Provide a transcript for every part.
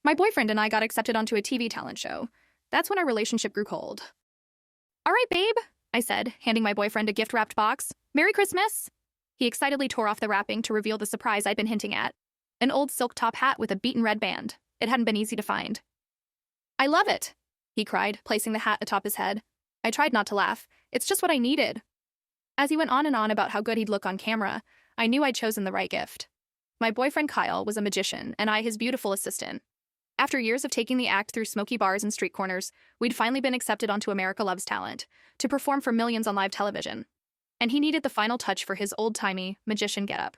My boyfriend and I got accepted onto a TV talent show. That's when our relationship grew cold. All right, babe, I said, handing my boyfriend a gift-wrapped box. Merry Christmas! He excitedly tore off the wrapping to reveal the surprise I'd been hinting at. An old silk top hat with a beaten red band. It hadn't been easy to find. I love it, he cried, placing the hat atop his head. I tried not to laugh. It's just what I needed. As he went on and on about how good he'd look on camera, I knew I'd chosen the right gift. My boyfriend Kyle was a magician, and I his beautiful assistant. After years of taking the act through smoky bars and street corners, we'd finally been accepted onto America Loves Talent, to perform for millions on live television. And he needed the final touch for his old-timey magician getup.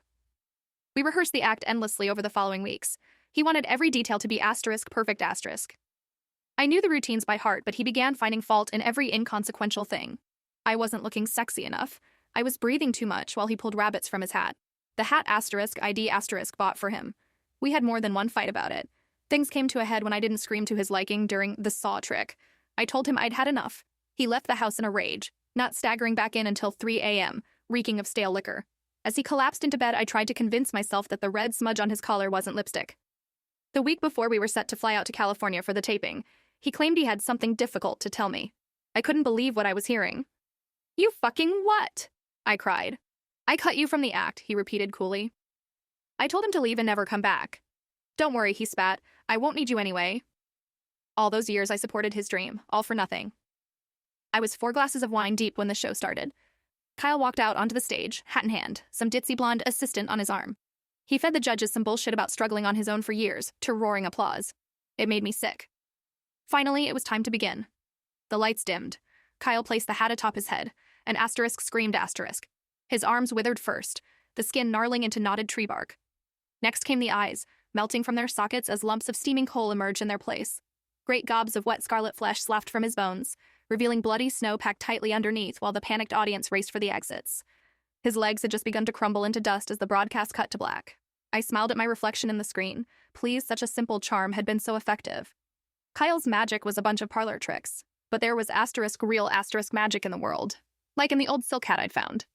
We rehearsed the act endlessly over the following weeks. He wanted every detail to be *perfect*. I knew the routines by heart, but he began finding fault in every inconsequential thing. I wasn't looking sexy enough. I was breathing too much while he pulled rabbits from his hat. The hat *ID* bought for him. We had more than one fight about it. Things came to a head when I didn't scream to his liking during the saw trick. I told him I'd had enough. He left the house in a rage, not staggering back in until 3 a.m., reeking of stale liquor. As he collapsed into bed, I tried to convince myself that the red smudge on his collar wasn't lipstick. The week before we were set to fly out to California for the taping, he claimed he had something difficult to tell me. I couldn't believe what I was hearing. You fucking what? I cried. I cut you from the act, he repeated coolly. I told him to leave and never come back. Don't worry, he spat. I won't need you anyway. All those years I supported his dream, all for nothing. I was 4 glasses of wine deep when the show started. Kyle walked out onto the stage, hat in hand, some ditzy blonde assistant on his arm. He fed the judges some bullshit about struggling on his own for years, to roaring applause. It made me sick. Finally, it was time to begin. The lights dimmed. Kyle placed the hat atop his head, and screamed *. His arms withered first, the skin gnarling into knotted tree bark. Next came the eyes, melting from their sockets as lumps of steaming coal emerged in their place. Great gobs of wet scarlet flesh sloughed from his bones, revealing bloody snow packed tightly underneath while the panicked audience raced for the exits. His legs had just begun to crumble into dust as the broadcast cut to black. I smiled at my reflection in the screen. Please, such a simple charm had been so effective. Kyle's magic was a bunch of parlor tricks, but there was real magic in the world, like in the old silk hat I'd found.